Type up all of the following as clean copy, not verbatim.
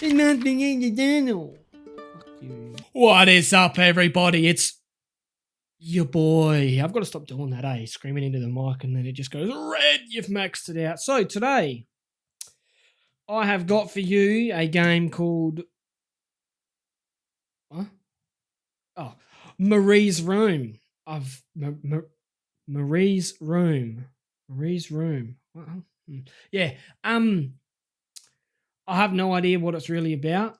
There's nothing in the journal. Fuck you. What is up, everybody? It's your boy. I've got to stop doing that, eh? Screaming into the mic and then it just goes red. You've maxed it out. So today, I have got for you a game called... What? Oh, Marie's Room. Marie's Room. Marie's Room. What? Yeah. I have no idea what it's really about.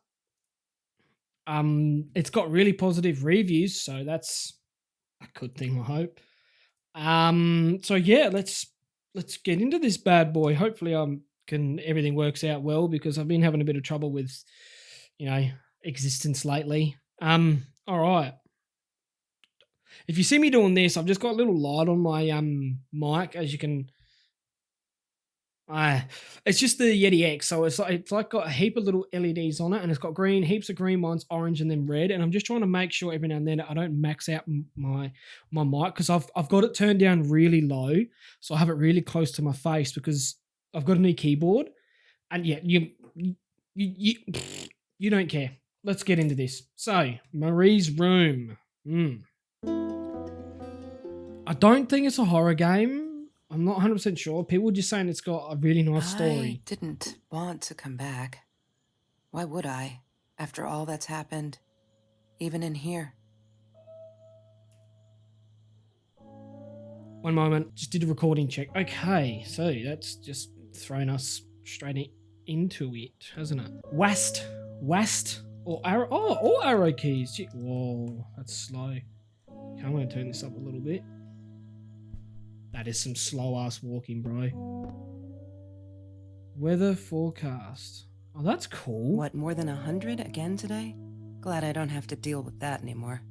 It's got really positive reviews, so that's a good thing, I hope. So yeah, let's get into this bad boy. Hopefully, everything works out well because I've been having a bit of trouble with, existence lately. All right. If you see me doing this, I've just got a little light on my mic, as you can. It's just the Yeti X, so it's like got a heap of little LEDs on it, and it's got heaps of green ones, orange, and then red. And I'm just trying to make sure every now and then I don't max out my mic because I've got it turned down really low, so I have it really close to my face because I've got a new keyboard. And yeah, you don't care. Let's get into this. So Marie's Room. I don't think it's a horror game. I'm not 100% sure. People are just saying it's got a really nice story. I didn't want to come back. Why would I, after all that's happened, even in here? One moment. Just did a recording check. Okay, so that's just thrown us straight into it, hasn't it? Wast, or arrow. Oh, all arrow keys. Whoa, that's slow. Okay, I'm going to turn this up a little bit. That is some slow-ass walking, bro. Weather forecast. Oh, that's cool. What, more than 100 again today? Glad I don't have to deal with that anymore.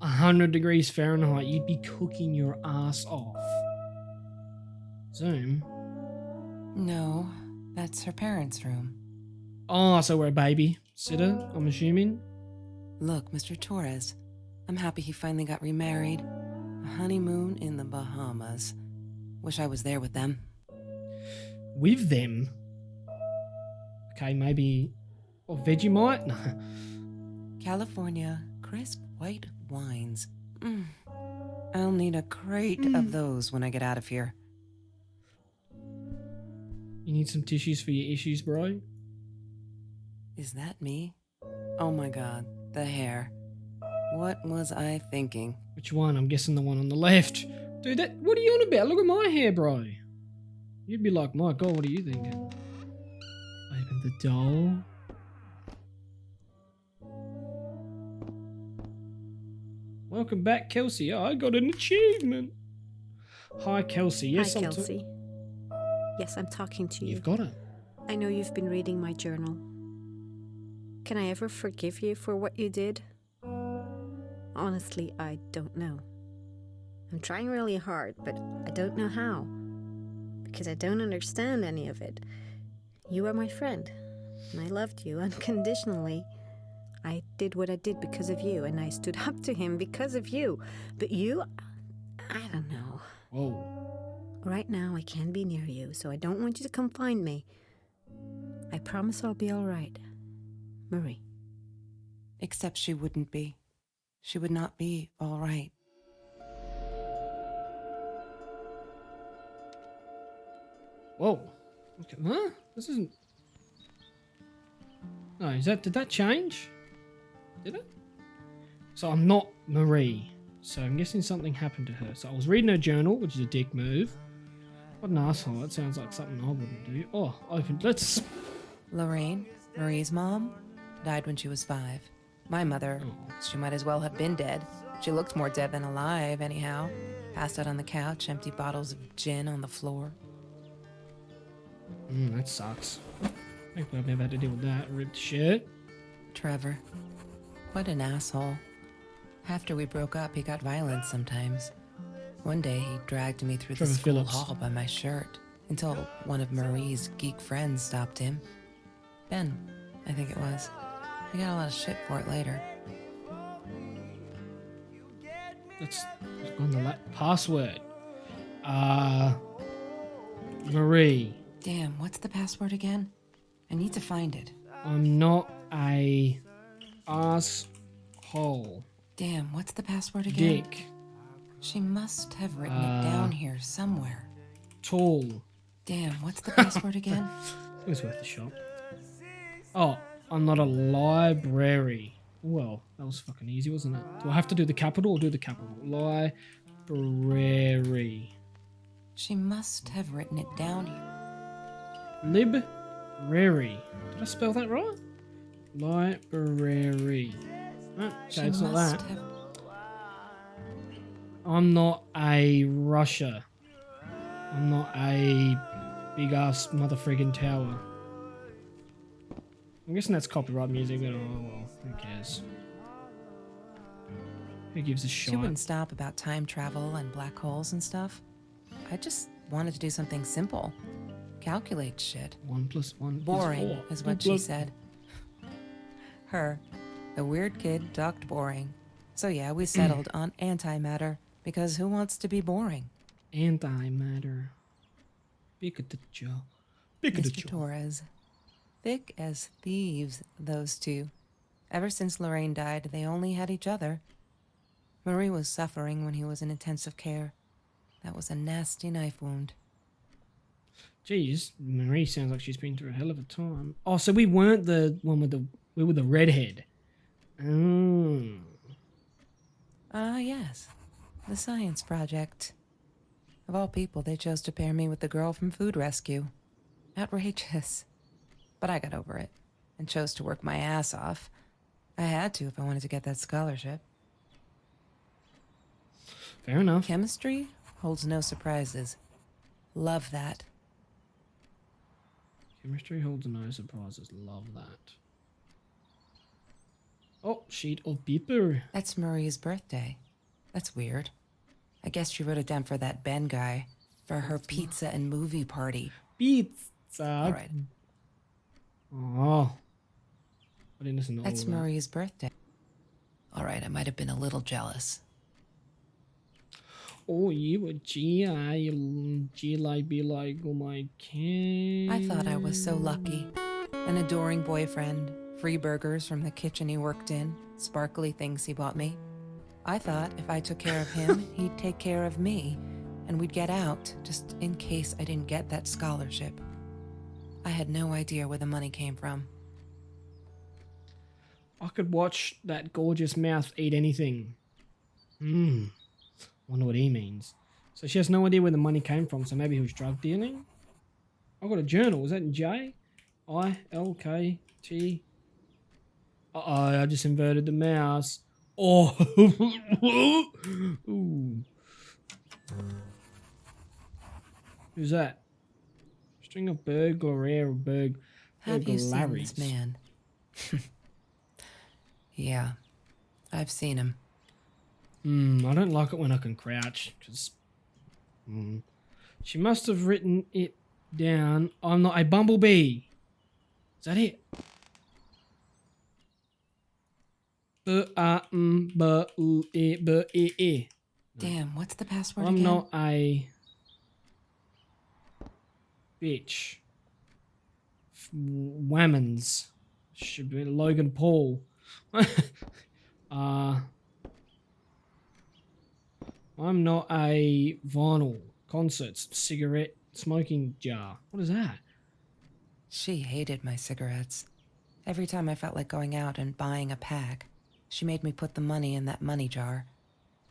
100 degrees Fahrenheit. You'd be cooking your ass off. Zoom. No, that's her parents' room. Oh, so we're a babysitter, I'm assuming. Look, Mr. Torres, I'm happy he finally got remarried. A honeymoon in the Bahamas. Wish I was there with them. With them? Okay, maybe... Or Vegemite? No. California, crisp white wines. I'll need a crate of those when I get out of here. You need some tissues for your issues, bro? Is that me? Oh my god, the hair. What was I thinking? Which one? I'm guessing the one on the left. Dude, what are you on about? Look at my hair, bro. You'd be like, my god, what are you thinking? Open the doll. Welcome back, Kelsey. Oh, I got an achievement. Hi, Kelsey. Yes, Hi, Kelsey. Yes, I'm talking to you. You've got it. I know you've been reading my journal. Can I ever forgive you for what you did? Honestly, I don't know. I'm trying really hard, but I don't know how. Because I don't understand any of it. You are my friend, and I loved you unconditionally. I did what I did because of you, and I stood up to him because of you. But you, I don't know. Whoa. Right now, I can't be near you, so I don't want you to come find me. I promise I'll be all right. Marie. Except she wouldn't be. She would not be all right. Whoa. Okay. Huh? This isn't... No, did that change? Did it? So I'm not Marie. So I'm guessing something happened to her. So I was reading her journal, which is a dick move. What an asshole. That sounds like something I wouldn't do. Oh, open. Let's... Lorraine, Marie's mom, died when she was 5. My mother, she might as well have been dead. She looked more dead than alive, anyhow. Passed out on the couch, empty bottles of gin on the floor. That sucks. Thankfully I've never had to deal with that. Ripped shirt. Trevor. What an asshole. After we broke up, he got violent sometimes. One day, he dragged me through the school hall by my shirt until one of Marie's geek friends stopped him. Ben, I think it was. I got a lot of shit for it later. Let's go on the password. Marie. Damn, what's the password again? I need to find it. I'm not a asshole. Damn, what's the password again? Dick. She must have written it down here somewhere. Tall. Damn, what's the password again? It was worth a shot. Oh, I'm not a library. Well, that was fucking easy, wasn't it? Do I have to do the capital or do the capital? Library. She must have written it down here. Library. Did I spell that right? Library. Oh, okay, it's not that. I'm not a Russia. I'm not a big ass motherfriggin' tower. I'm guessing that's copyright music, but oh well, who cares? Who gives a shit? She wouldn't stop about time travel and black holes and stuff. I just wanted to do something simple. Calculate shit. 1 + 1 Boring is 4. is what she said. Her, the weird kid, talked boring. So yeah, we settled on antimatter, because who wants to be boring? Antimatter. Pikachu. Mr. Torres. Thick as thieves, those two. Ever since Lorraine died, they only had each other. Marie was suffering when he was in intensive care. That was a nasty knife wound. Jeez, Marie sounds like she's been through a hell of a time. Oh, so we weren't the one with we were the redhead. Oh. Ah, yes. The science project. Of all people, they chose to pair me with the girl from Food Rescue. Outrageous. But I got over it and chose to work my ass off. I had to if I wanted to get that scholarship. Fair enough. Chemistry holds no surprises. Love that. Chemistry holds no surprises. Love that. Oh, sheet of paper. That's Marie's birthday. That's weird. I guess she wrote it down for that Ben guy. For her pizza and movie party. Pizza. All right. Oh. I didn't listen to all That's of that. Marie's birthday. All right, I might have been a little jealous. Oh, you were G like be like, oh my king. I thought I was so lucky. An adoring boyfriend, free burgers from the kitchen he worked in, sparkly things he bought me. I thought if I took care of him, he'd take care of me, and we'd get out, just in case I didn't get that scholarship. I had no idea where the money came from. I could watch that gorgeous mouth eat anything. Wonder what he means. So she has no idea where the money came from, so maybe he was drug dealing? I got a journal. Is that in J? I-L-K-T? Uh-oh, I just inverted the mouse. Oh. Ooh. Who's that? String of burglary or Have you seen burglaries. this man? Yeah, I've seen him. I don't like it when I can crouch, because she must have written it down. I'm not a bumblebee. Is that it? Damn, what's the password I'm again? not a bitch. Whammons. Should be Logan Paul. I'm not a vinyl, concerts, cigarette, smoking jar. What is that? She hated my cigarettes. Every time I felt like going out and buying a pack, she made me put the money in that money jar.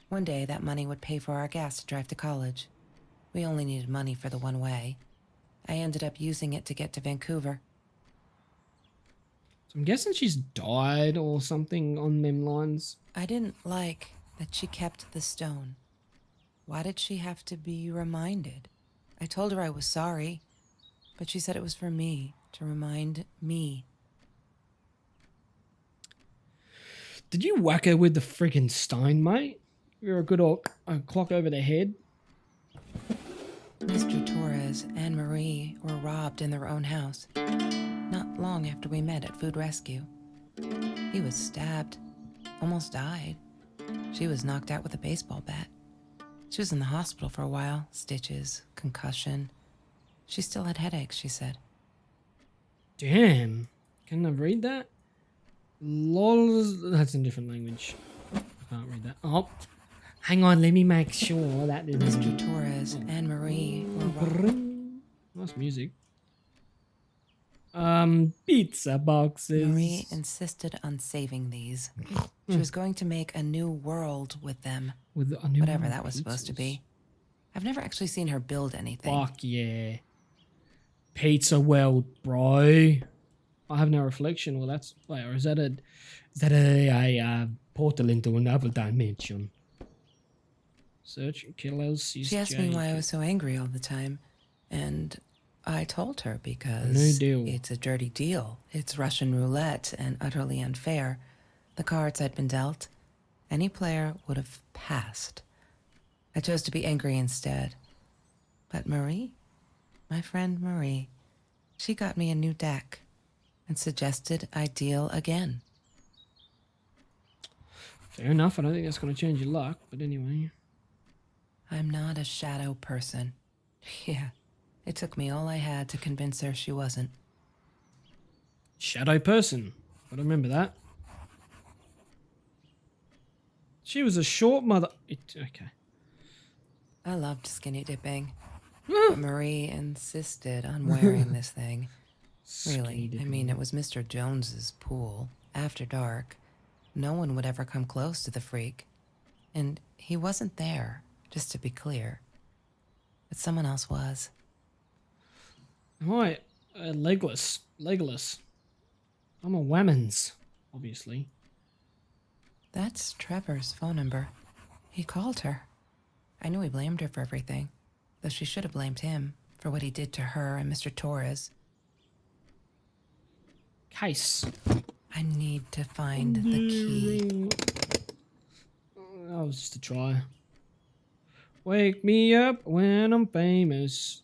One day, that money would pay for our gas to drive to college. We only needed money for the one way. I ended up using it to get to Vancouver. So I'm guessing she's died or something on them lines. I didn't like that she kept the stone. Why did she have to be reminded? I told her I was sorry, but she said it was for me, to remind me. Did you whack her with the friggin' stone, mate? You're a good old clock over the head. Mr. Torres and Marie were robbed in their own house, not long after we met at Food Rescue. He was stabbed, almost died. She was knocked out with a baseball bat. She was in the hospital for a while, stitches, concussion. She still had headaches, she said. Damn. Can I read that? Lol. That's in a different language. I can't read that. Oh. Hang on, let me make sure that didn't. Mr. Torres and Marie were wrong. Nice music. Pizza boxes. Marie insisted on saving these. She was going to make a new world with them. With a new whatever that was supposed to be. I've never actually seen her build anything. Fuck yeah. Pizza world, bro. I have no reflection. Well, that's wait, or is that a portal into another dimension? Search killers. She asked me why I was so angry all the time, and I told her because No deal. It's a dirty deal. It's Russian roulette and utterly unfair. The cards I'd been dealt, any player would have passed. I chose to be angry instead. But Marie, my friend Marie, she got me a new deck and suggested I deal again. Fair enough. I don't think that's going to change your luck, but anyway. I'm not a shadow person. Yeah, it took me all I had to convince her she wasn't. Shadow person. I remember that. She was a short mother. Okay. I loved skinny dipping. But Marie insisted on wearing this thing. Really, I mean, it was Mr. Jones's pool. After dark, no one would ever come close to the freak. And he wasn't there, just to be clear. But someone else was. Am I legless? Legless. I'm a women's, obviously. That's Trevor's phone number. He called her. I knew he blamed her for everything, though she should have blamed him for what he did to her and Mr. Torres. Case. I need to find the key. That was just a try. Wake me up when I'm famous.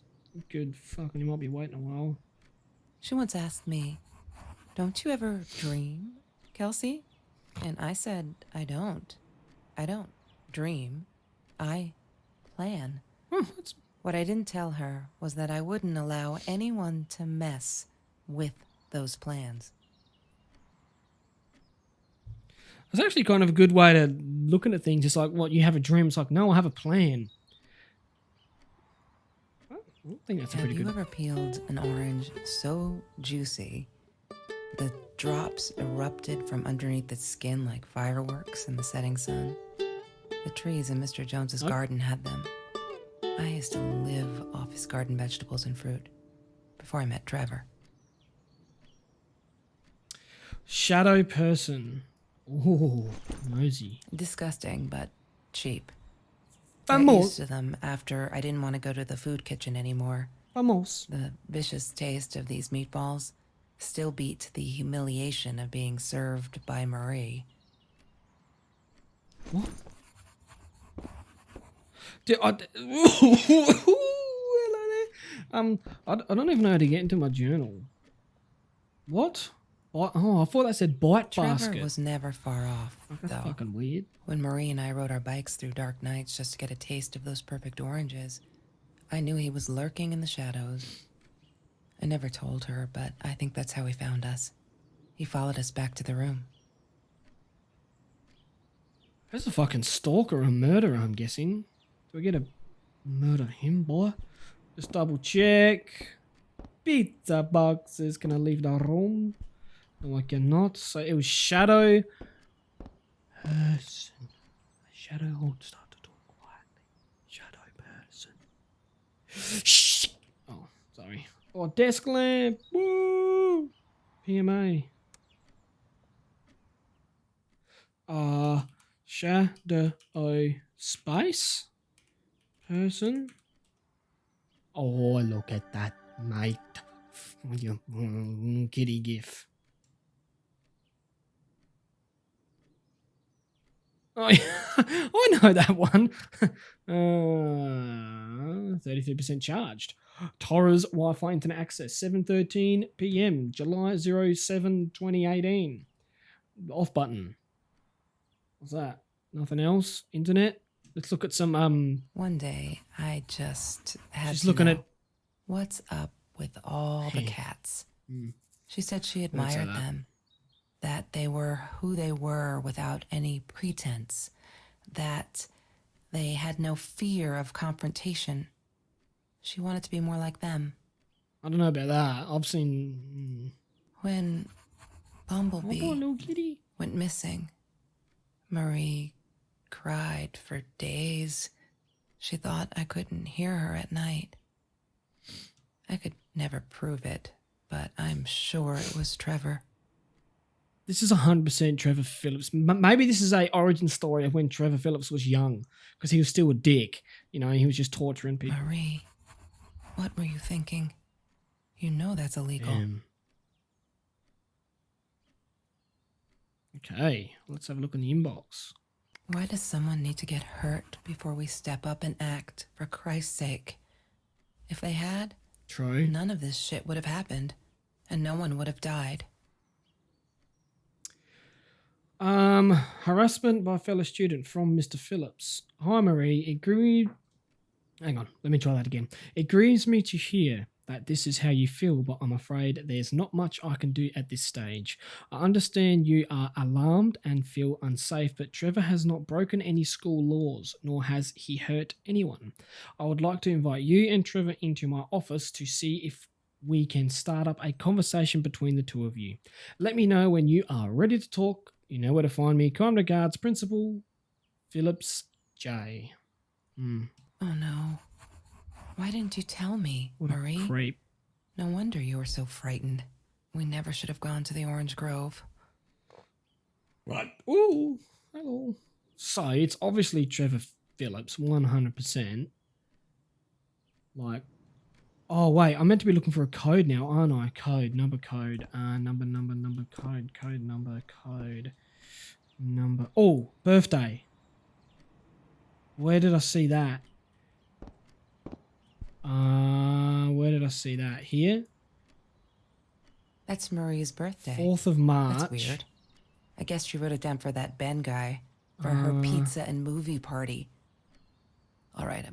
Good fucking, you might be waiting a while. She once asked me, "Don't you ever dream, Kelsey?" And I said, I don't. I don't dream. I plan. What I didn't tell her was that I wouldn't allow anyone to mess with those plans. It's actually kind of a good way to look at things. It's like, what, you have a dream? It's like, no, I have a plan. I think that's a pretty good... Have you ever peeled an orange so juicy the drops erupted from underneath its skin like fireworks in the setting sun? The trees in Mr. Jones's garden had them. I used to live off his garden vegetables and fruit before I met Trevor. Shadow person. Ooh, nosy. Disgusting, but cheap. Vamos. I got used to them after I didn't want to go to the food kitchen anymore. Vamos. The vicious taste of these meatballs still beat the humiliation of being served by Marie. What? I don't even know how to get into my journal. What? Oh, I thought that said bite basket. Trevor was never far off, That's though. fucking weird. When Marie and I rode our bikes through dark nights just to get a taste of those perfect oranges, I knew he was lurking in the shadows. I never told her, but I think that's how he found us. He followed us back to the room. There's a fucking stalker or a murderer, I'm guessing. Do I get to murder him, boy? Just double check. Pizza boxes. Can I leave the room? No, I cannot. So it was shadow person. Shadow. Oh, start to talk quietly. Shadow person. Shh. Oh, sorry. Oh, desk lamp. Woo. PMA. Shadow space person. Oh, look at that, mate. Kitty gif. Oh, yeah. I know that one. 33% charged. Torres Wi-Fi internet access. 7:13 p.m. July 07, 2018. Off button. What's that? Nothing else? Internet? Let's look at some One day, I just had she's to looking know, at what's up with all the cats? She said she Wouldn't say admired that. them, that they were who they were without any pretense, that they had no fear of confrontation. She wanted to be more like them. I don't know about that. I've seen... When Bumblebee Hold on, little kitty. went missing, Marie cried for days. She thought I couldn't hear her at night. I could never prove it, but I'm sure it was Trevor. This is 100% Trevor Phillips. Maybe this is a origin story of when Trevor Phillips was young, because he was still a dick. You know, he was just torturing people. Marie, what were you thinking? You know that's illegal. Okay, let's have a look in the inbox. Why does someone need to get hurt before we step up and act, for Christ's sake? If they had, True. none of this shit would have happened, and no one would have died. Harassment by fellow student from Mr. Phillips. Hi, Marie. Hang on, let me try that again. It grieves me to hear that this is how you feel, but I'm afraid there's not much I can do at this stage. I understand you are alarmed and feel unsafe, but Trevor has not broken any school laws, nor has he hurt anyone. I would like to invite you and Trevor into my office to see if we can start up a conversation between the two of you. Let me know when you are ready to talk. You know where to find me. Kind regards, Principal Phillips J. Oh no. Why didn't you tell me, What Marie? a creep. No wonder you were so frightened. We never should have gone to the Orange Grove. Right. Ooh, hello. So, it's obviously Trevor Phillips, 100%. Like, oh, wait, I'm meant to be looking for a code now, aren't I? Code, number, code, number. Oh, birthday. Where did I see that? Where did I see that? Here? That's Marie's birthday. 4th of March. That's weird. I guess she wrote it down for that Ben guy. For her pizza and movie party. All right,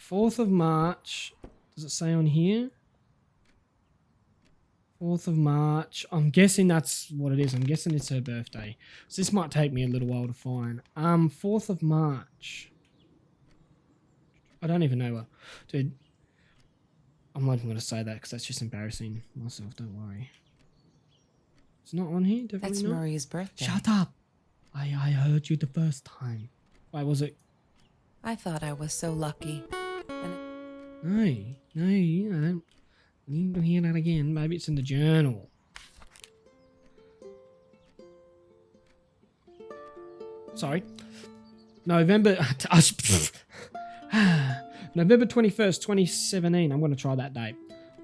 4th of March. Does it say on here? 4th of March. I'm guessing that's what it is. I'm guessing it's her birthday. So this might take me a little while to find. 4th of March. I don't even know what. Dude, I'm not even going to say that because that's just embarrassing myself. Don't worry. It's not on here? Definitely That's not. Marie's birthday. Shut up. I heard you the first time. Wait, was it? I thought I was so lucky. No, you don't need to hear that again. Maybe it's in the journal. Sorry. November 21st, 2017. I'm going to try that date.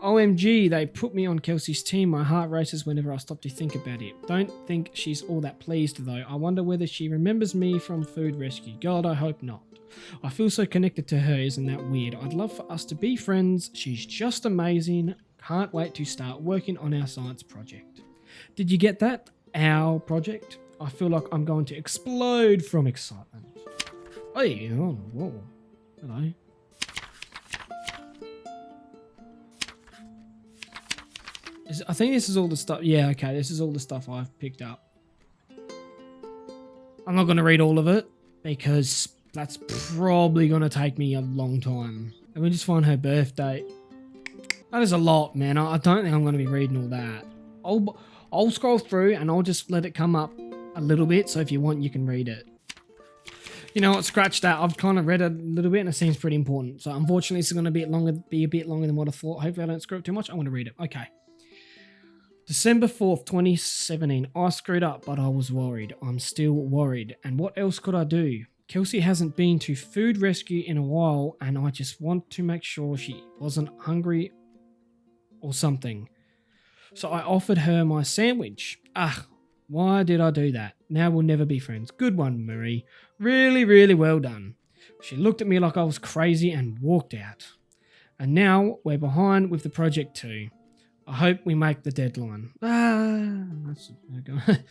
OMG, they put me on Kelsey's team. My heart races whenever I stop to think about it. Don't think she's all that pleased though. I wonder whether she remembers me from Food Rescue. God, I hope not. I feel so connected to her, isn't that weird? I'd love for us to be friends. She's just amazing. Can't wait to start working on our science project. Did you get that? Our project? I feel like I'm going to explode from excitement. Hey, oh, whoa. Hello. I think this is all the stuff. Yeah, okay, this is all the stuff I've picked up. I'm not going to read all of it because that's probably going to take me a long time. And we just find her birthday. That is a lot, man. I don't think I'm going to be reading all that. I'll scroll through and I'll just let it come up a little bit. So if you want, you can read it. You know what? Scratch that. I've kind of read a little bit and it seems pretty important. So unfortunately, it's going to be a bit longer than what I thought. Hopefully, I don't screw up too much. I want to read it. Okay. December 4th, 2017. I screwed up, but I was worried. I'm still worried. And what else could I do? Kelsey hasn't been to Food Rescue in a while, and I just want to make sure she wasn't hungry or something. So I offered her my sandwich. Why did I do that? Now we'll never be friends. Good one, Marie. Really, really well done. She looked at me like I was crazy and walked out. And now we're behind with the project too. I hope we make the deadline. That's okay.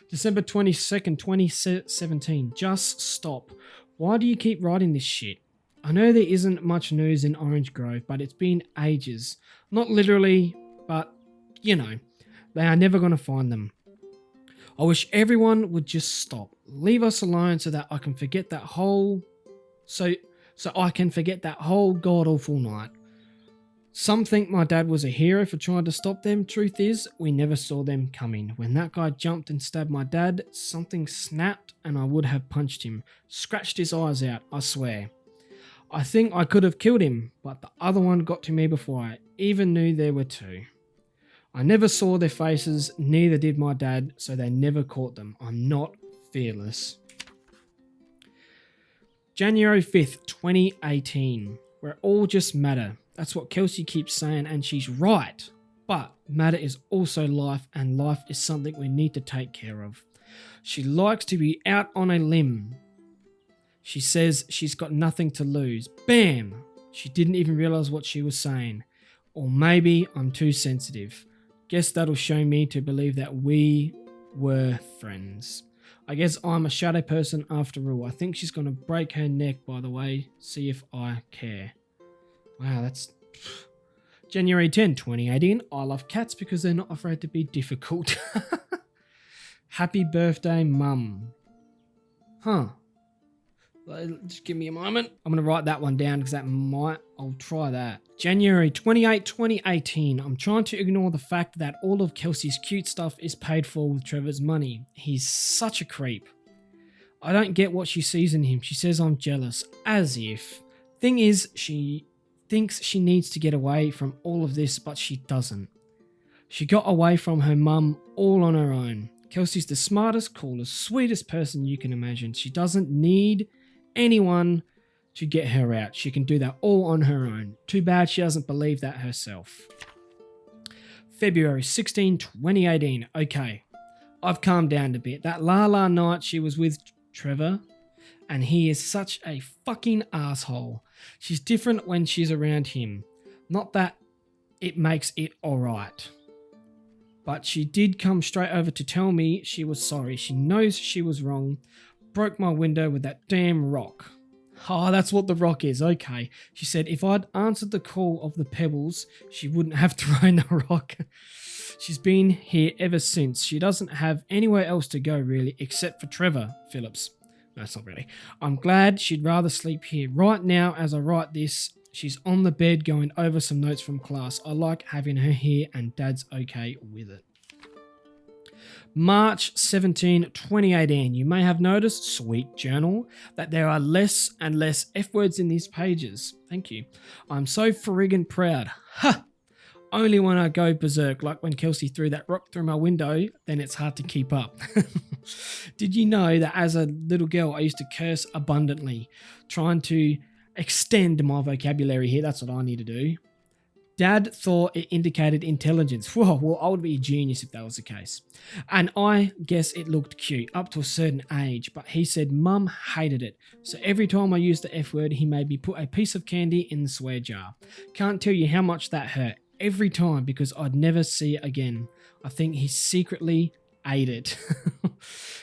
December 22nd, 2017. Just stop. Why do you keep writing this shit? I know there isn't much news in Orange Grove, but it's been ages. Not literally, but you know, they are never going to find them. I wish everyone would just stop. Leave us alone so that I can forget that whole... So I can forget that whole god-awful night. Some think my dad was a hero for trying to stop them. Truth is, we never saw them coming. When that guy jumped and stabbed my dad, something snapped and I would have punched him. Scratched his eyes out, I swear. I think I could have killed him, but the other one got to me before I even knew there were two. I never saw their faces, neither did my dad, so they never caught them. I'm not fearless. January 5th, 2018. We're all just matter. That's what Kelsey keeps saying, and she's right. But matter is also life, and life is something we need to take care of. She likes to be out on a limb. She says she's got nothing to lose. Bam! She didn't even realize what she was saying. Or maybe I'm too sensitive. Guess that'll show me to believe that we were friends. I guess I'm a shadow person after all. I think she's going to break her neck, by the way. See if I care. Wow, that's... January 10, 2018. I love cats because they're not afraid to be difficult. Happy birthday, Mum. Huh. Just give me a moment. I'm going to write that one down because I'll try that. January 28, 2018. I'm trying to ignore the fact that all of Kelsey's cute stuff is paid for with Trevor's money. He's such a creep. I don't get what she sees in him. She says I'm jealous. As if. Thing is, she thinks she needs to get away from all of this, but she doesn't. She got away from her mum all on her own. Kelsey's the smartest, coolest, sweetest person you can imagine. She doesn't need anyone to get her out. She can do that all on her own. Too bad she doesn't believe that herself. February 16, 2018. Okay, I've calmed down a bit. That la night she was with Trevor, and he is such a fucking asshole. She's different when she's around him. Not that it makes it alright. But she did come straight over to tell me she was sorry. She knows she was wrong. Broke my window with that damn rock. Oh, that's what the rock is. Okay. She said if I'd answered the call of the pebbles, she wouldn't have thrown the rock. She's been here ever since. She doesn't have anywhere else to go really, except for Trevor Phillips. No, it's not really. I'm glad she'd rather sleep here. Right now, as I write this, she's on the bed going over some notes from class. I like having her here and Dad's okay with it. March 17, 2018. You may have noticed, sweet journal, that there are less and less F words in these pages. Thank you. I'm so friggin' proud. Ha! Only when I go berserk, like when Kelsey threw that rock through my window, then it's hard to keep up. Did you know that as a little girl, I used to curse abundantly, trying to extend my vocabulary here? That's what I need to do. Dad thought it indicated intelligence. Whoa, well, I would be a genius if that was the case. And I guess it looked cute up to a certain age, but he said Mum hated it. So every time I used the F word, he made me put a piece of candy in the swear jar. Can't tell you how much that hurt. Every time, because I'd never see it again. I think he secretly ate it.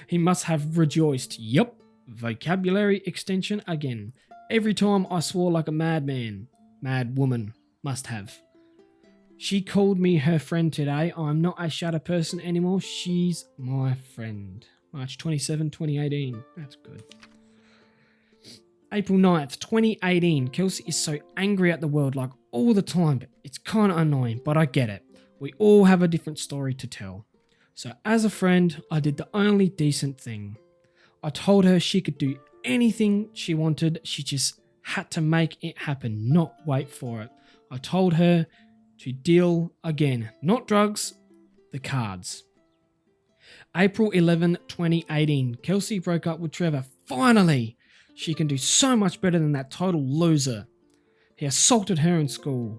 He must have rejoiced. Yup, vocabulary extension again. Every time I swore like a madman. Mad woman. Must have. She called me her friend today. I'm not a shadow person anymore. She's my friend. March 27, 2018. That's good. April 9th, 2018. Kelsey is so angry at the world like all the time, but it's kind of annoying, but I get it. We all have a different story to tell. So as a friend, I did the only decent thing. I told her she could do anything she wanted. She just had to make it happen, not wait for it. I told her to deal again, not drugs, the cards. April 11, 2018. Kelsey broke up with Trevor. Finally! She can do so much better than that total loser. He assaulted her in school.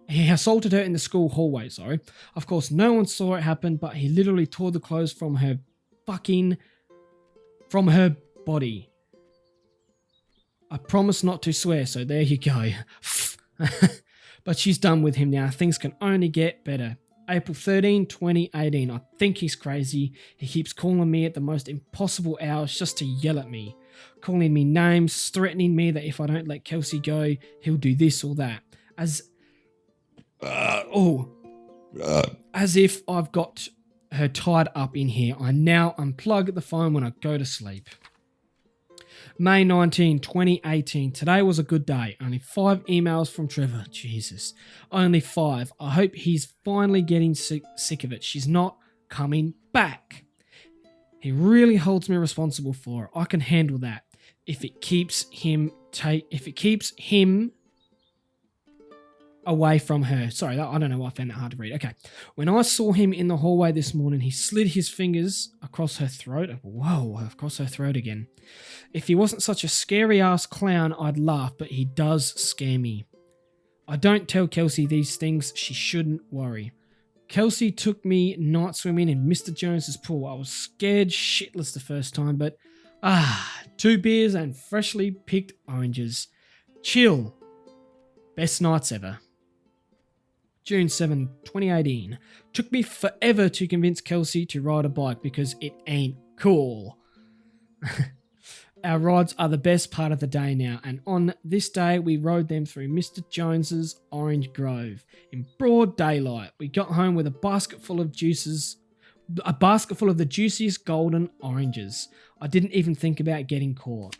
He assaulted her in the school hallway, sorry. Of course, no one saw it happen, but he literally tore the clothes from her body. I promise not to swear, so there you go. But she's done with him now. Things can only get better. April 13, 2018. I think he's crazy. He keeps calling me at the most impossible hours just to yell at me. Calling me names, threatening me that if I don't let Kelsey go, he'll do this or that. As if I've got her tied up in here, I now unplug the phone when I go to sleep. May 19, 2018. Today was a good day. Only 5 emails from Trevor. Jesus. Only 5. I hope he's finally getting sick of it. She's not coming back. He really holds me responsible for it. I can handle that. If it keeps him away from her. Sorry, I don't know why I found that hard to read. Okay. When I saw him in the hallway this morning, he slid his fingers across her throat. Whoa, across her throat again. If he wasn't such a scary-ass clown, I'd laugh, but he does scare me. I don't tell Kelsey these things. She shouldn't worry. Kelsey took me night swimming in Mr. Jones's pool. I was scared shitless the first time, but 2 beers and freshly picked oranges. Chill. Best nights ever. June 7, 2018. Took me forever to convince Kelsey to ride a bike because it ain't cool. Our rides are the best part of the day now, and on this day we rode them through Mr. Jones's orange grove in broad daylight. We got home with a basket full of the juiciest golden oranges. I didn't even think about getting caught.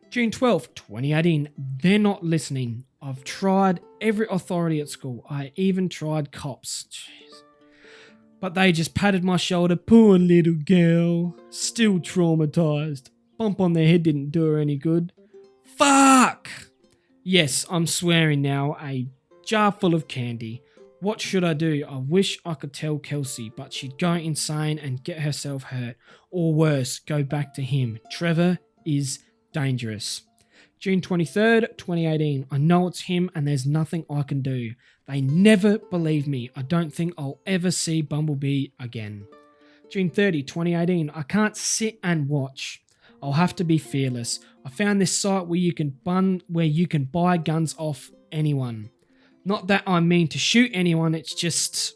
June 12th, 2018. They're not listening. I've tried every authority at school. I even tried cops. Jeez. But they just patted my shoulder. Poor little girl. Still traumatized. Bump on their head didn't do her any good. Fuck! Yes, I'm swearing now. A jar full of candy. What should I do? I wish I could tell Kelsey, but she'd go insane and get herself hurt. Or worse, go back to him. Trevor is dangerous. June 23rd, 2018. I know it's him and there's nothing I can do. They never believe me. I don't think I'll ever see Bumblebee again. June 30, 2018. I can't sit and watch. I'll have to be fearless. I found this site where you can buy guns off anyone. Not that I mean to shoot anyone, it's just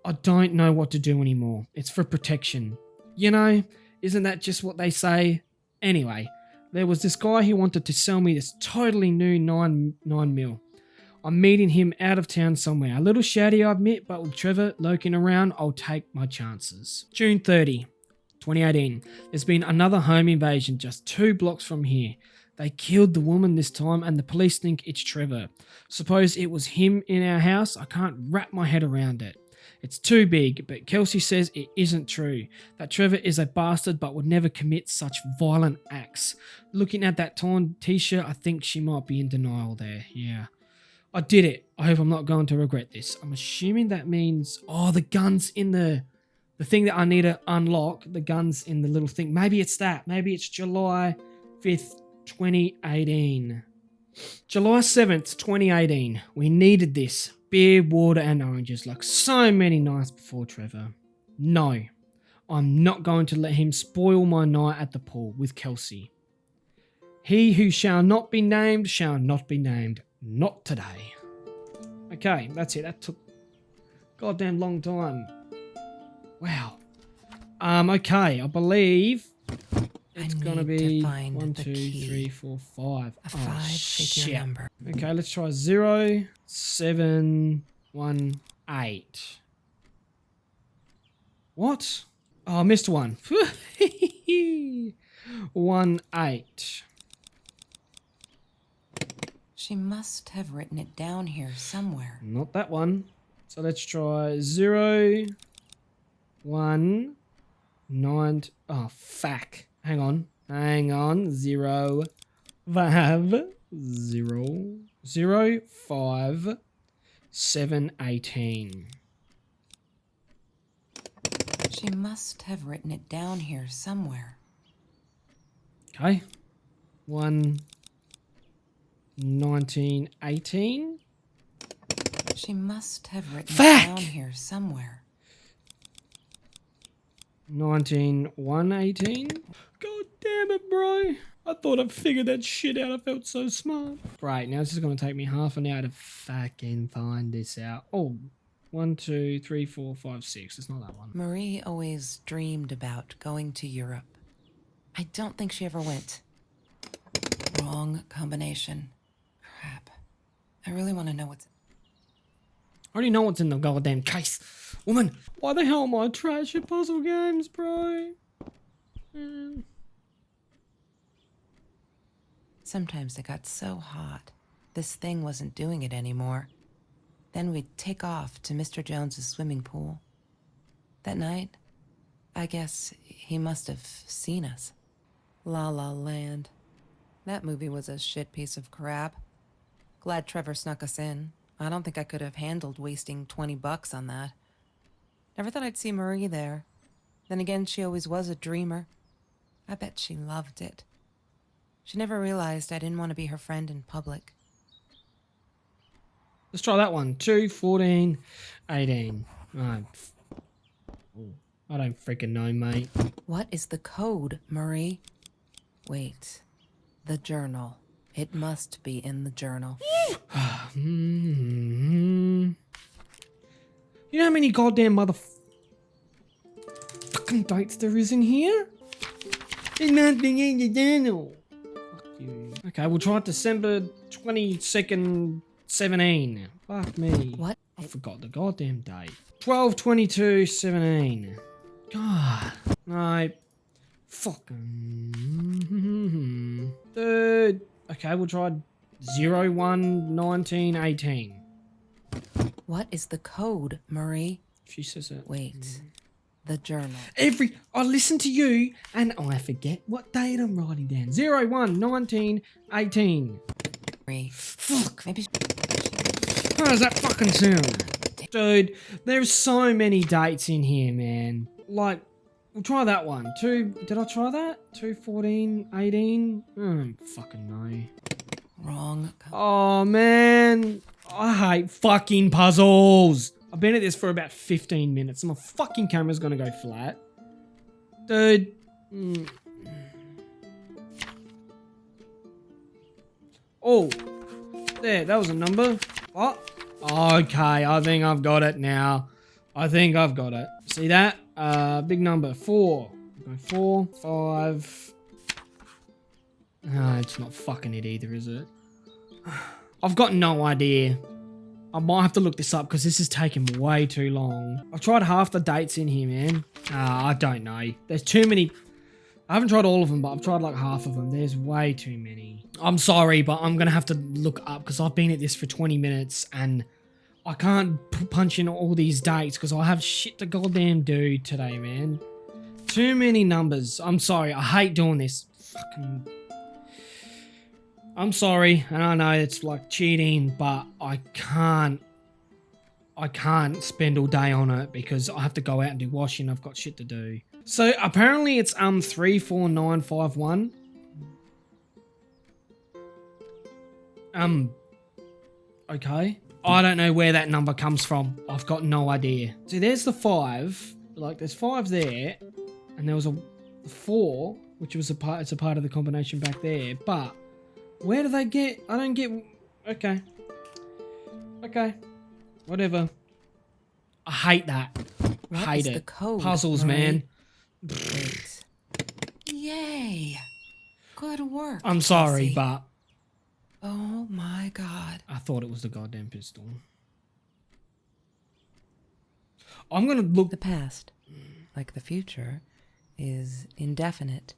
I don't know what to do anymore. It's for protection. You know, isn't that just what they say? Anyway, there was this guy who wanted to sell me this totally new 9mm. I'm meeting him out of town somewhere. A little shady, I admit, but with Trevor lurking around, I'll take my chances. June 30, 2018. There's been another home invasion just 2 blocks from here. They killed the woman this time and the police think it's Trevor. Suppose it was him in our house? I can't wrap my head around it. It's too big, but Kelsey says it isn't true. That Trevor is a bastard but would never commit such violent acts. Looking at that torn t-shirt, I think she might be in denial there. Yeah. I did it. I hope I'm not going to regret this. I'm assuming that means, the gun's in the thing that I need to unlock. The gun's in the little thing. Maybe it's that. Maybe it's July 5th, 2018. July 7th, 2018. We needed this. Beer, water, and oranges like so many nights before Trevor. No, I'm not going to let him spoil my night at the pool with Kelsey. He who shall not be named shall not be named. Not today. Okay, that's it. That took a goddamn long time. Wow. Okay, I believe it's gonna be 1, 2, 3, 4, 5. A 5-figure number. Okay, let's try 0, 7, 1, 8. What? Oh, I missed one. 1, 8. She must have written it down here somewhere. Not that one. So let's try 0, 1, 9. Oh, fuck. Hang on. 0, 5, 0, 0, 5, 7, 18. She must have written it down here somewhere. Okay. 1, 19, 18. She must have written it down here somewhere. 19, 1, 18. God damn it, bro. I thought I figured that shit out. I felt so smart. Right, now this is going to take me half an hour to fucking find this out. Oh, 1, 2, 3, 4, 5, 6. It's not that one. Marie always dreamed about going to Europe. I don't think she ever went. Wrong combination. Crap. I really want to know what's... I already know what's in the goddamn case. Woman, why the hell am I trash at puzzle games, bro? Sometimes it got so hot, this thing wasn't doing it anymore. Then we'd take off to Mr. Jones's swimming pool. That night, I guess he must have seen us. La La Land. That movie was a shit piece of crap. Glad Trevor snuck us in. I don't think I could have handled wasting $20 on that. Never thought I'd see Marie there. Then again, she always was a dreamer. I bet she loved it. She never realized I didn't want to be her friend in public. Let's try that one. 2, 14, 18. I don't freaking know, mate. What is the code, Marie? Wait. The journal. It must be in the journal. You know how many goddamn fucking dates there is in here? There's nothing in the journal. Fuck you. Okay, we'll try December 22nd, 17. Fuck me. What? I forgot the goddamn date. 12/22/17. God. No. Fucking. Dude. Okay, we'll try 01/19/18. What is the code, Marie? She says it. Wait. The journal. I listen to you and I forget what date I'm writing down. 01/19/18. Marie. Fuck. Maybe. How does that fucking sound? Dude, there's so many dates in here, man. Like, we'll try that one. Did I try that? 2/14/18? Fucking no. Wrong. Oh, man. I hate fucking puzzles. I've been at this for about 15 minutes and my fucking camera's gonna go flat. Dude. Oh. There, that was a number. What? Okay, I think I've got it now. I think I've got it. See that? Big number. 4. Go 4, 5. It's not fucking it either, is it? I've got no idea. I might have to look this up because this is taking way too long. I've tried half the dates in here, man. I don't know. There's too many. I haven't tried all of them, but I've tried like half of them. There's way too many. I'm sorry, but I'm going to have to look up because I've been at this for 20 minutes and I can't punch in all these dates because I have shit to goddamn do today, man. Too many numbers. I'm sorry. I hate doing this. Fucking... I'm sorry, and I know it's like cheating, but I can't spend all day on it because I have to go out and do washing. I've got shit to do. So apparently it's 34951. Okay. I don't know where that number comes from. I've got no idea. See, there's the 5. Like, there's 5 there, and there was a 4, which was it's a part of the combination back there, but where do they get? I don't get... Okay. Okay. Whatever. I hate that. What Hate is it. the code, Puzzles, Marie? man. Wait. Yay. Good work. I'm sorry, Kelsey. but... Oh my god. I thought it was the goddamn pistol. I'm gonna look... The past, like the future, is indefinite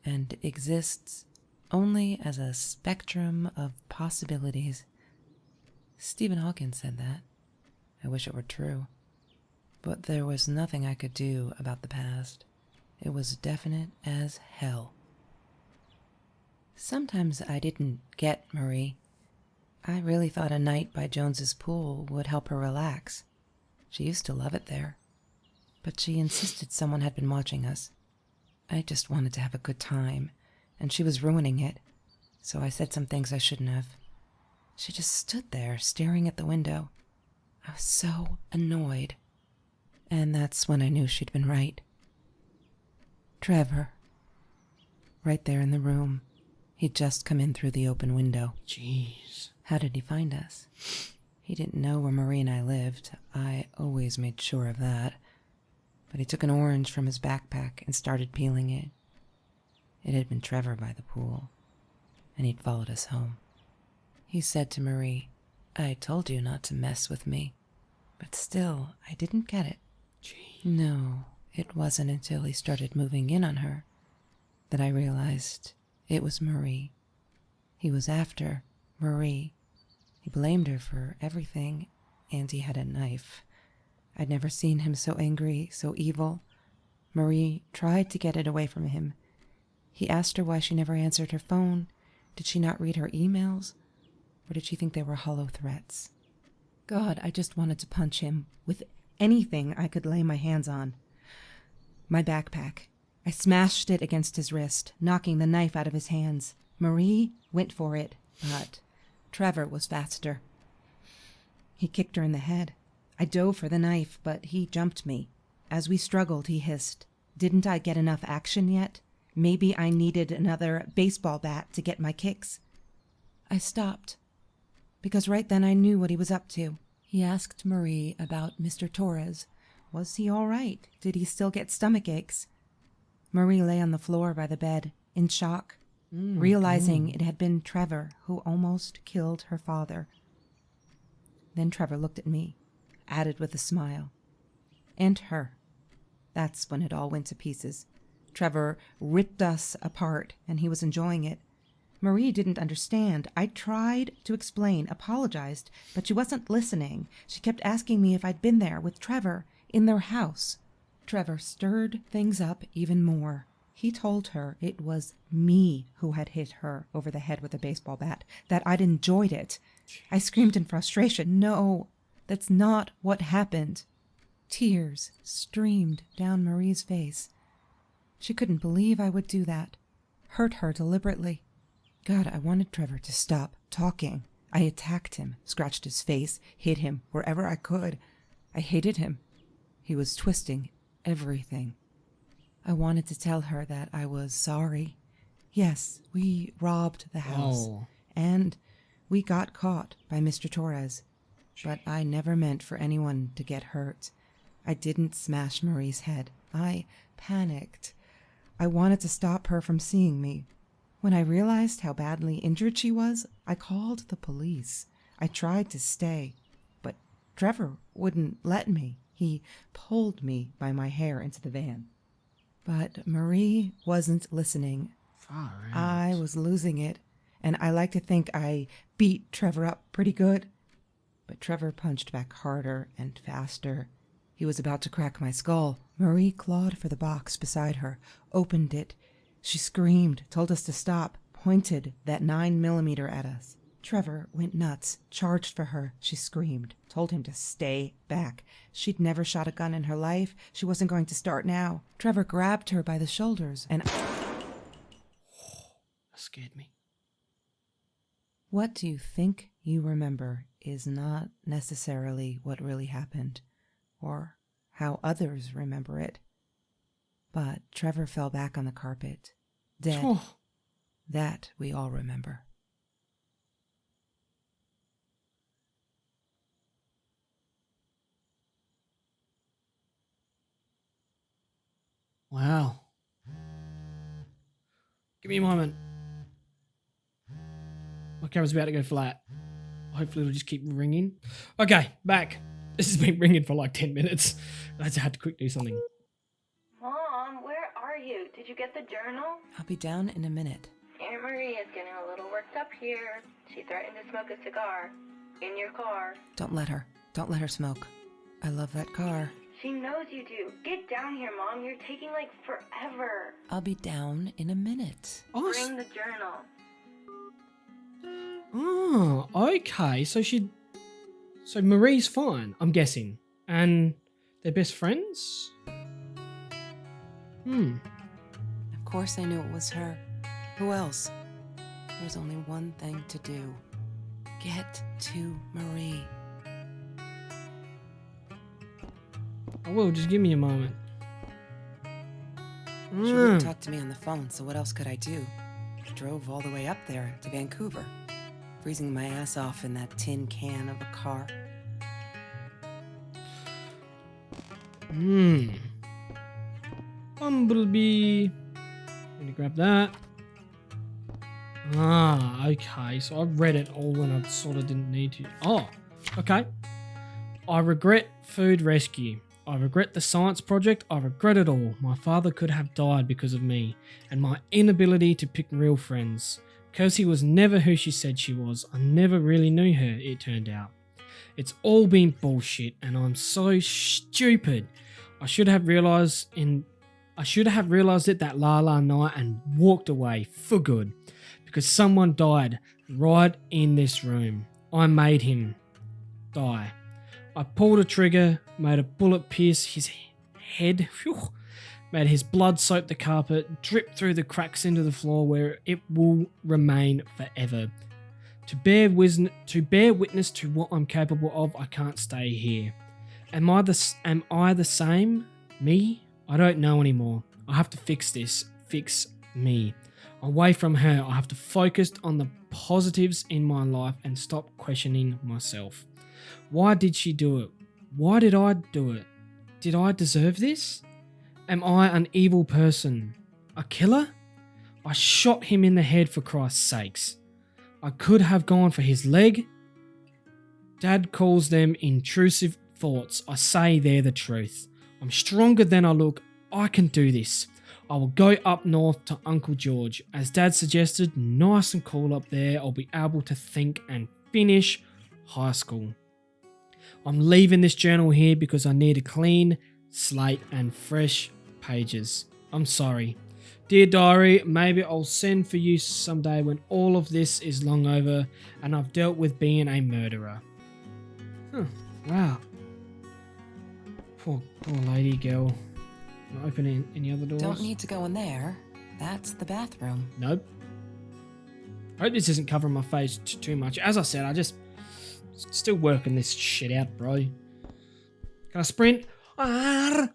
and exists only as a spectrum of possibilities. Stephen Hawking said that. I wish it were true. But there was nothing I could do about the past. It was definite as hell. Sometimes I didn't get Marie. I really thought a night by Jones's pool would help her relax. She used to love it there. But she insisted someone had been watching us. I just wanted to have a good time, and she was ruining it, so I said some things I shouldn't have. She just stood there, staring at the window. I was so annoyed. And that's when I knew she'd been right. Trevor. Right there in the room. He'd just come in through the open window. Jeez. How did he find us? He didn't know where Marie and I lived. I always made sure of that. But he took an orange from his backpack and started peeling it. It had been Trevor by the pool, and he'd followed us home. He said to Marie, "I told you not to mess with me." But still, I didn't get it. Gee. No, it wasn't until he started moving in on her that I realized it was Marie. He was after Marie. He blamed her for everything, and he had a knife. I'd never seen him so angry, so evil. Marie tried to get it away from him. He asked her why she never answered her phone. Did she not read her emails? Or did she think they were hollow threats? God, I just wanted to punch him with anything I could lay my hands on. My backpack. I smashed it against his wrist, knocking the knife out of his hands. Marie went for it, but Trevor was faster. He kicked her in the head. I dove for the knife, but he jumped me. As we struggled, he hissed, "Didn't I get enough action yet? Maybe I needed another baseball bat to get my kicks." I stopped, because right then I knew what he was up to. He asked Marie about Mr. Torres. Was he all right? Did he still get stomach aches? Marie lay on the floor by the bed, in shock, realizing it had been Trevor who almost killed her father. Then Trevor looked at me, added with a smile. And her. That's when it all went to pieces. Trevor ripped us apart, and he was enjoying it. Marie didn't understand. I tried to explain, apologized, but she wasn't listening. She kept asking me if I'd been there with Trevor in their house. Trevor stirred things up even more. He told her it was me who had hit her over the head with a baseball bat, that I'd enjoyed it. I screamed in frustration. No, that's not what happened. Tears streamed down Marie's face. She couldn't believe I would do that. Hurt her deliberately. God, I wanted Trevor to stop talking. I attacked him, scratched his face, hit him wherever I could. I hated him. He was twisting everything. I wanted to tell her that I was sorry. Yes, we robbed the house. Oh. And we got caught by Mr. Torres. But I never meant for anyone to get hurt. I didn't smash Marie's head. I panicked. I wanted to stop her from seeing me. When I realized how badly injured she was, I called the police. I tried to stay, but Trevor wouldn't let me. He pulled me by my hair into the van. But Marie wasn't listening. Far out. I was losing it, and I like to think I beat Trevor up pretty good. But Trevor punched back harder and faster. He was about to crack my skull. Marie clawed for the box beside her, opened it. She screamed, told us to stop, pointed that 9mm at us. Trevor went nuts, charged for her. She screamed, told him to stay back. She'd never shot a gun in her life. She wasn't going to start now. Trevor grabbed her by the shoulders and... That scared me. What you think you remember is not necessarily what really happened, or how others remember it. But Trevor fell back on the carpet, dead. Oh. That we all remember. Wow. Give me a moment. My camera's about to go flat. Hopefully it'll just keep ringing. Okay, back. This has been ringing for like 10 minutes. I had to quick do something. Mom, where are you? Did you get the journal? I'll be down in a minute. Aunt Marie is getting a little worked up here. She threatened to smoke a cigar. In your car. Don't let her. Don't let her smoke. I love that car. She knows you do. Get down here, Mom. You're taking like forever. I'll be down in a minute. Oh, Bring the journal. oh, okay. So Marie's fine, I'm guessing. And they're best friends? Of course I knew it was her. Who else? There's only one thing to do. Get to Marie. I will, just give me a moment. She wouldn't talk to me on the phone, so what else could I do? Drove all the way up there to Vancouver, freezing my ass off in that tin can of a car. Bumblebee. Let me grab that. Ah, okay. So I read it all when I sort of didn't need to. Oh, okay. I regret food rescue. I regret the science project. I regret it all. My father could have died because of me and my inability to pick real friends. Kirsty was never who she said she was. I never really knew her, it turned out. It's all been bullshit and I'm so stupid. I should have realized it that La night and walked away for good because someone died right in this room. I made him die. I pulled a trigger, made a bullet pierce his head, made his blood soak the carpet, drip through the cracks into the floor where it will remain forever. To bear witness to what I'm capable of, I can't stay here. Am I the same? Me? I don't know anymore. I have to fix this. Fix me. Away from her, I have to focus on the positives in my life and stop questioning myself. Why did she do it? Why did I do it? Did I deserve this? Am I an evil person? A killer? I shot him in the head for Christ's sakes. I could have gone for his leg. Dad calls them intrusive thoughts. I say they're the truth. I'm stronger than I look. I can do this. I will go up north to Uncle George. As Dad suggested, nice and cool up there. I'll be able to think and finish high school. I'm leaving this journal here because I need a clean slate and fresh pages. I'm sorry. Dear diary, maybe I'll send for you someday when all of this is long over and I've dealt with being a murderer. Wow. Poor lady girl. Not opening any other doors? Don't need to go in there. That's the bathroom. Nope. I hope this isn't covering my face too much. As I said, I just still working this shit out, bro. Can I sprint? Nope.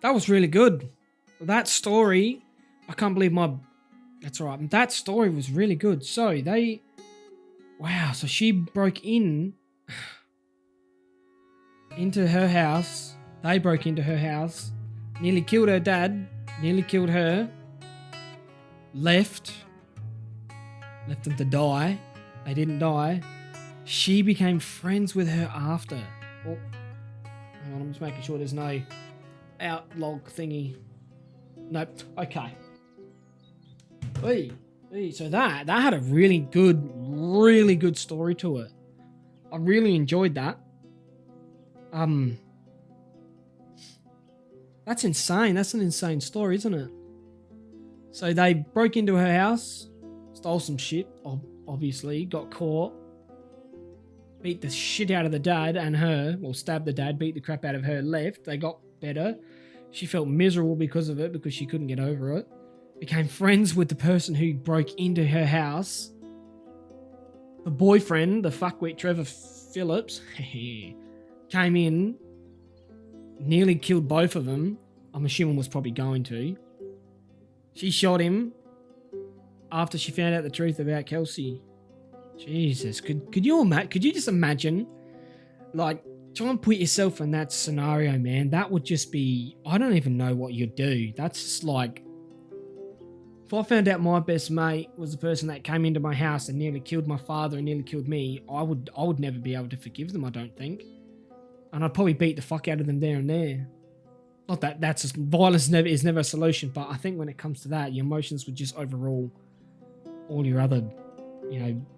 That was really good. That story, I can't believe that's all right. That story was really good. So wow, so she broke into her house. They broke into her house, nearly killed her dad, nearly killed her, left them to die. They didn't die. She became friends with her after. Oh, hang on, I'm just making sure there's no outlog thingy. Nope. Okay. So that had a really good story to it. I really enjoyed that. That's insane. That's an insane story, isn't it? So they broke into her house, stole some shit, obviously, got caught, beat the shit out of the dad and her, well, stabbed the dad, beat the crap out of her, left. They got better. She felt miserable because of it, because she couldn't get over it. Became friends with the person who broke into her house. The boyfriend, the fuckwit Trevor Phillips, came in, nearly killed both of them. I'm assuming was probably going to. She shot him after she found out the truth about Kelsey. Jesus, could you just imagine? Like, try and put yourself in that scenario, man. That would just be, I don't even know what you'd do. That's just like, if I found out my best mate was the person that came into my house and nearly killed my father and nearly killed me, I would never be able to forgive them, I don't think. And I'd probably beat the fuck out of them there and there. Not that that's just, violence is never a solution, but I think when it comes to that, your emotions would just overrule all your other,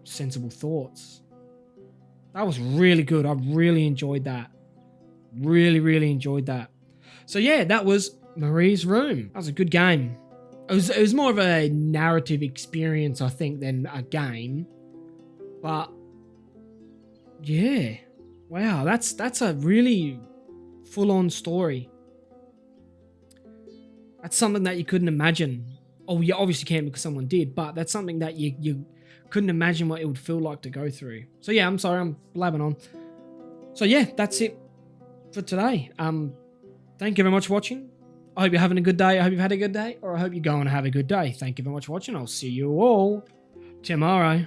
sensible thoughts. That was really good. I really enjoyed that. Really, really enjoyed that. So yeah, that was Marie's Room. That was a good game. It was more of a narrative experience, I think, than a game. But yeah, wow, that's a really full-on story. That's something that you couldn't imagine. Oh, you obviously can't because someone did, but that's something that you couldn't imagine what it would feel like to go through. So yeah, I'm sorry, I'm blabbing on. So yeah, that's it for today. Thank you very much for watching. I hope you're having a good day. I hope you've had a good day, or I hope you're going to have a good day. Thank you very much for watching. I'll see you all tomorrow.